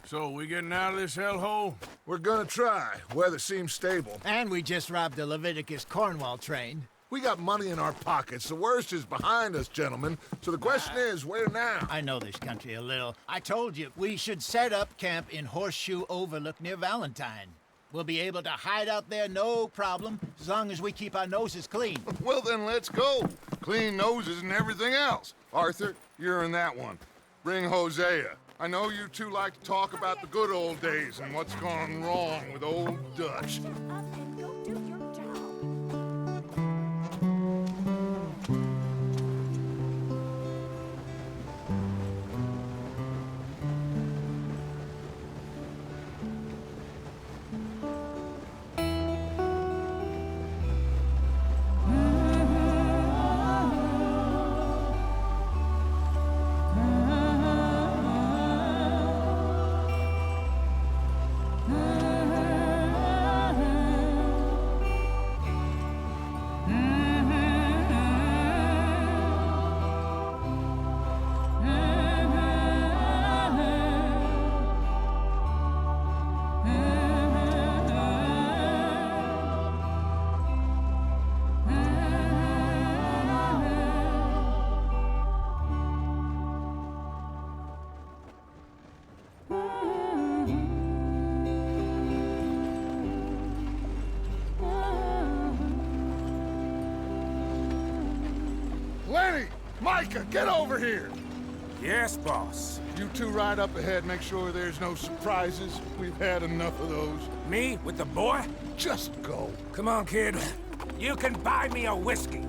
So, we getting out of this hellhole? We're gonna try. Weather seems stable. And we just robbed the Leviticus Cornwall train. We got money in our pockets. The worst is behind us, gentlemen. So the question is, where now? I know this country a little. I told you, we should set up camp in Horseshoe Overlook near Valentine. We'll be able to hide out there no problem, as long as we keep our noses clean. Well, then let's go. Clean noses and everything else. Arthur, you're in that one. Bring Hosea. I know you two like to talk about the good old days and what's gone wrong with old Dutch. Lenny! Micah, get over here! Yes, boss. You two ride up ahead, make sure there's no surprises. We've had enough of those. Me with the boy? Just go. Come on, kid. You can buy me a whiskey.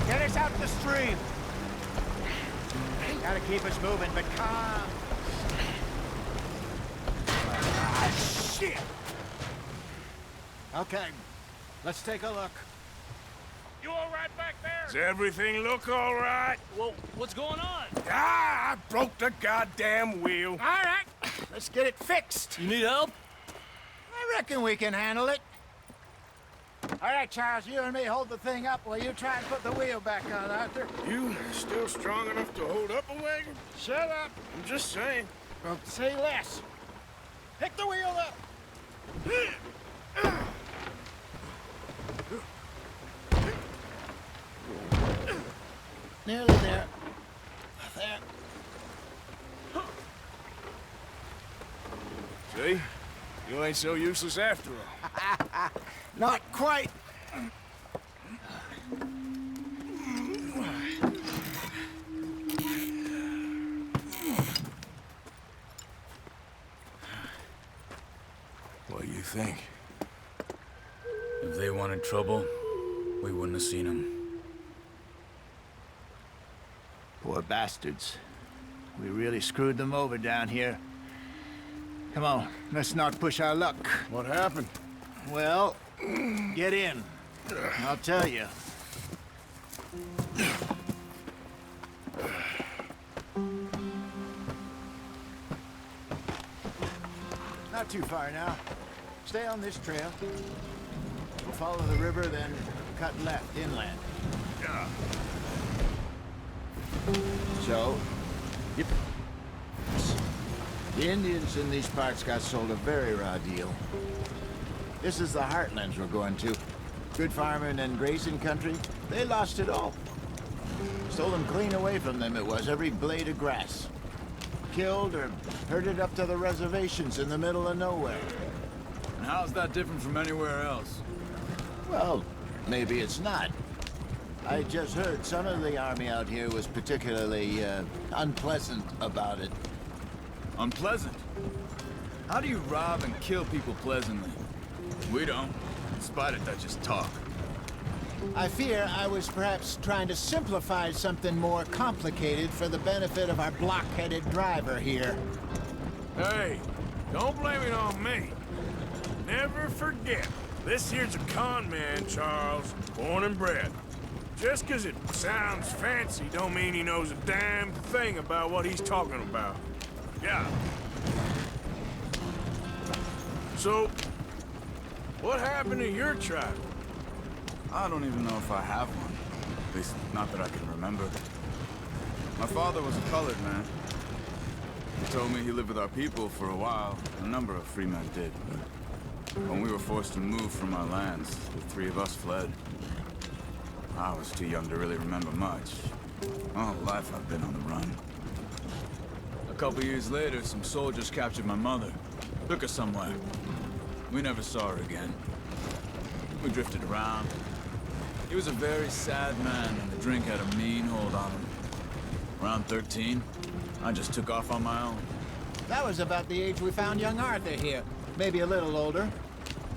Get us out the stream. Gotta keep us moving, but calm. Ah, shit! Okay, let's take a look. You all right back there? Does everything look all right? Well, what's going on? Ah, I broke the goddamn wheel. All right, let's get it fixed. You need help? I reckon we can handle it. All right, Charles, you and me hold the thing up while you try and put the wheel back on, Arthur. You still strong enough to hold up a wagon? Shut up. I'm just saying. Well, say less. Pick the wheel up. Nearly there. There. See? You ain't so useless after all. Not quite. What do you think? If they wanted trouble, we wouldn't have seen them. Poor bastards. We really screwed them over down here. Come on, let's not push our luck. What happened? Well, get in. I'll tell you. Not too far now. Stay on this trail. We'll follow the river, then cut left inland. So, yep. The Indians in these parts got sold a very raw deal. This is the heartlands we're going to. Good farming and grazing country, they lost it all. Stolen clean away from them it was, every blade of grass. Killed or herded up to the reservations in the middle of nowhere. And how's that different from anywhere else? Well, maybe it's not. I just heard some of the army out here was particularly, unpleasant about it. Unpleasant? How do you rob and kill people pleasantly? We don't, in spite of Dutch's talk. I fear I was perhaps trying to simplify something more complicated for the benefit of our block-headed driver here. Hey, don't blame it on me. Never forget, this here's a con man, Charles, born and bred. Just 'cause it sounds fancy don't mean he knows a damn thing about what he's talking about. Yeah. So, what happened to your tribe? I don't even know if I have one. At least, not that I can remember. My father was a colored man. He told me he lived with our people for a while. A number of free men did, but when we were forced to move from our lands, the three of us fled. I was too young to really remember much. My whole life I've been on the run. A couple years later, some soldiers captured my mother. Took her somewhere. We never saw her again. We drifted around. He was a very sad man, and the drink had a mean hold on him. Around 13, I just took off on my own. That was about the age we found young Arthur here. Maybe a little older.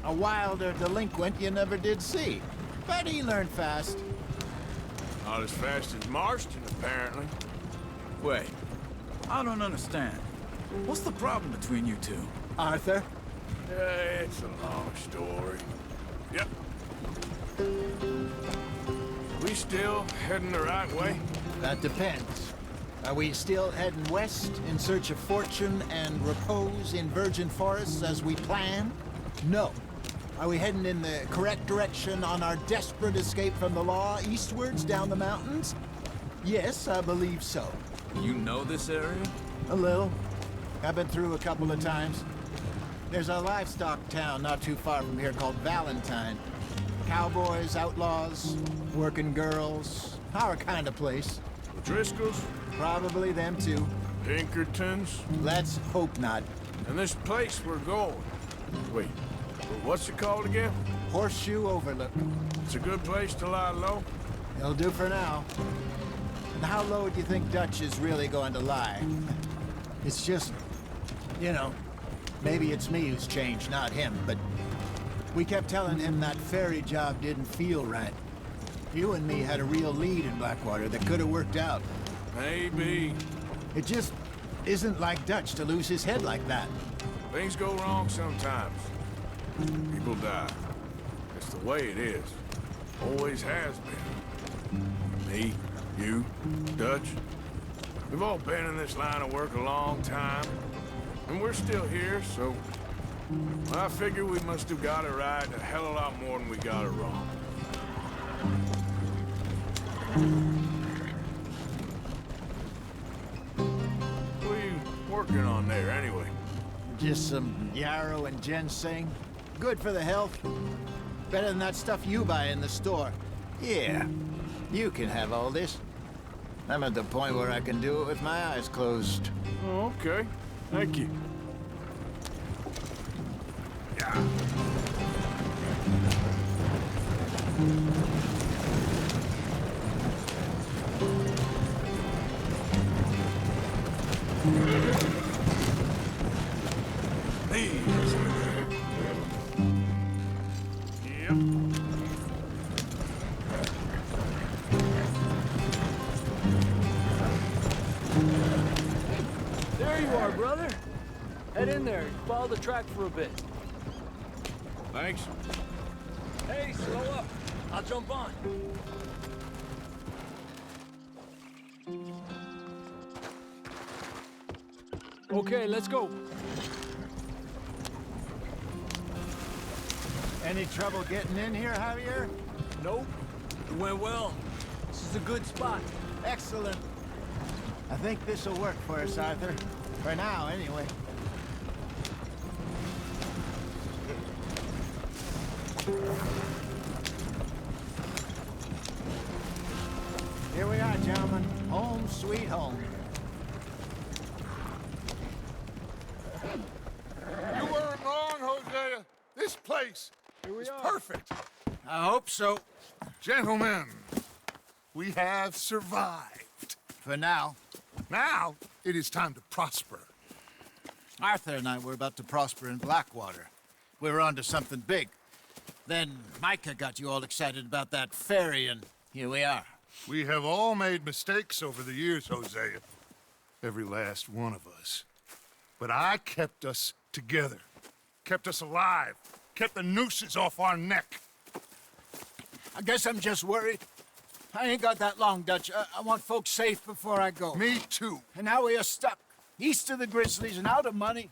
A wilder delinquent you never did see. But he learned fast. Not as fast as Marston, apparently. Wait, I don't understand. What's the problem between you two? Arthur? It's a long story. Yep. We still heading the right way? That depends. Are we still heading west in search of fortune and repose in virgin forests as we planned? No. Are we heading in the correct direction on our desperate escape from the law eastwards down the mountains? Yes, I believe so. You know this area? A little. I've been through a couple of times. There's a livestock town not too far from here called Valentine. Cowboys, outlaws, working girls, our kind of place. The Driscolls? Probably them too. Pinkertons? Let's hope not. And this place we're going. Wait, what's it called again? Horseshoe Overlook. It's a good place to lie low? It'll do for now. And how low do you think Dutch is really going to lie? It's just, you know, maybe it's me who's changed, not him, but we kept telling him that ferry job didn't feel right. You and me had a real lead in Blackwater that could have worked out. Maybe. It just isn't like Dutch to lose his head like that. Things go wrong sometimes. People die. It's the way it is. Always has been. Me, you, Dutch. We've all been in this line of work a long time. And we're still here, so I figure we must have got it right a hell of a lot more than we got it wrong. What are you working on there, anyway? Just some yarrow and ginseng. Good for the health. Better than that stuff you buy in the store. Yeah, you can have all this. I'm at the point where I can do it with my eyes closed. Oh, okay. Thank you. Yeah. These. Yep. There you are, brother. Head in there. Follow the track for a bit. Thanks. Hey, slow up. I'll jump on. Okay, let's go. Any trouble getting in here, Javier? Nope. It went well. This is a good spot. Excellent. I think this'll work for us, Arthur. For now, anyway. Here we are, gentlemen. Home sweet home. You weren't wrong, Hosea. This place is perfect. I hope so. Gentlemen, we have survived. For now. Now, it is time to prosper. Arthur and I were about to prosper in Blackwater. We were onto something big. Then Micah got you all excited about that ferry, and here we are. We have all made mistakes over the years, Hosea. Every last one of us. But I kept us together. Kept us alive. Kept the nooses off our neck. I guess I'm just worried. I ain't got that long, Dutch. I want folks safe before I go. Me too. And now we are stuck, east of the Grizzlies and out of money,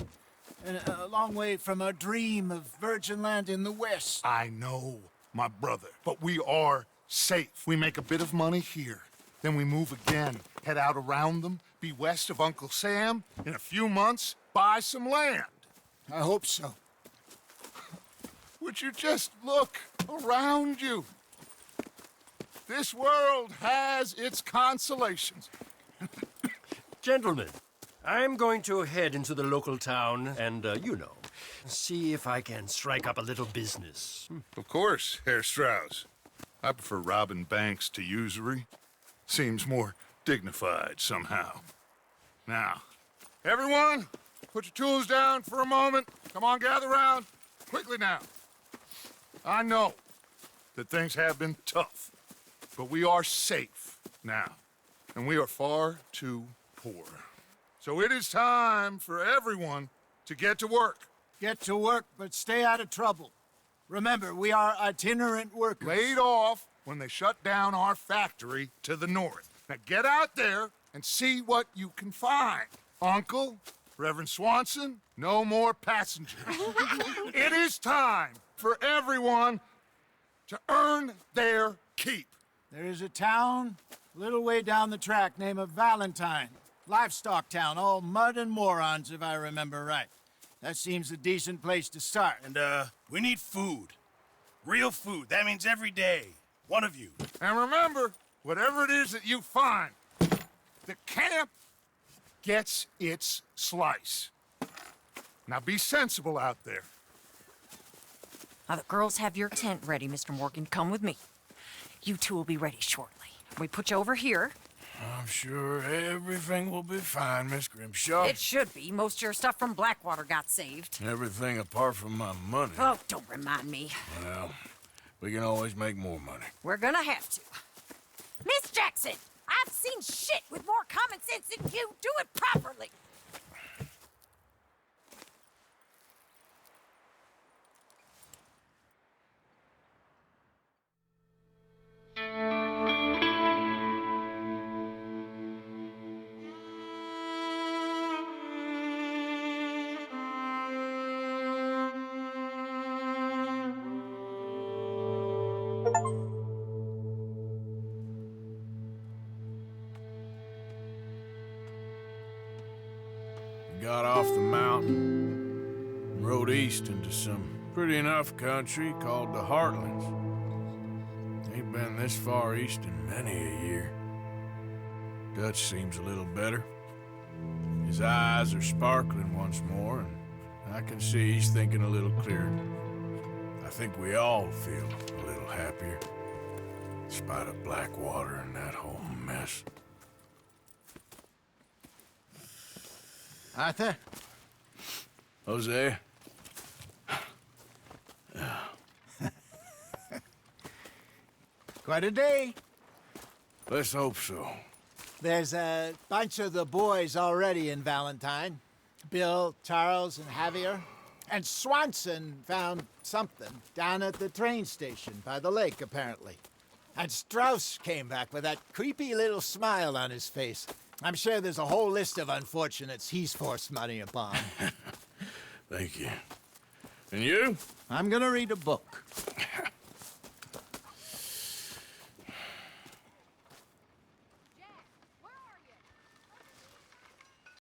and a long way from our dream of virgin land in the west. I know, my brother, but we are safe. We make a bit of money here. Then we move again, head out around them, be west of Uncle Sam. In a few months, buy some land. I hope so. Would you just look around you? This world has its consolations. Gentlemen, I'm going to head into the local town and, see if I can strike up a little business. Of course, Herr Strauss. I prefer robbing banks to usury. Seems more dignified somehow. Now, everyone, put your tools down for a moment. Come on, gather round. Quickly now. I know that things have been tough, but we are safe now, and we are far too poor. So it is time for everyone to get to work. Get to work, but stay out of trouble. Remember, we are itinerant workers. Laid off when they shut down our factory to the north. Now get out there and see what you can find. Uncle, Reverend Swanson, no more passengers. It is time for everyone to earn their keep. There is a town a little way down the track named Valentine. Livestock town, all mud and morons, if I remember right. That seems a decent place to start. And, we need food. Real food. That means every day. One of you. And remember, whatever it is that you find, the camp gets its slice. Now be sensible out there. Now, the girls have your tent ready, Mr. Morgan. Come with me. You two will be ready shortly. We put you over here. I'm sure everything will be fine, Miss Grimshaw. It should be. Most of your stuff from Blackwater got saved. Everything apart from my money. Oh, don't remind me. Well, we can always make more money. We're gonna have to. Miss Jackson, I've seen shit with more common sense than you. Do it properly. Got off the mountain and rode east into some pretty enough country called the Heartlands. Ain't been this far east in many a year. Dutch seems a little better. His eyes are sparkling once more, and I can see he's thinking a little clearer. I think we all feel a little happier, in spite of Blackwater and that whole mess. Arthur? Jose? Quite a day. Let's hope so. There's a bunch of the boys already in Valentine. Bill, Charles, and Javier. And Swanson found something down at the train station by the lake, apparently. And Strauss came back with that creepy little smile on his face. I'm sure there's a whole list of unfortunates he's forced money upon. Thank you. And you? I'm gonna read a book.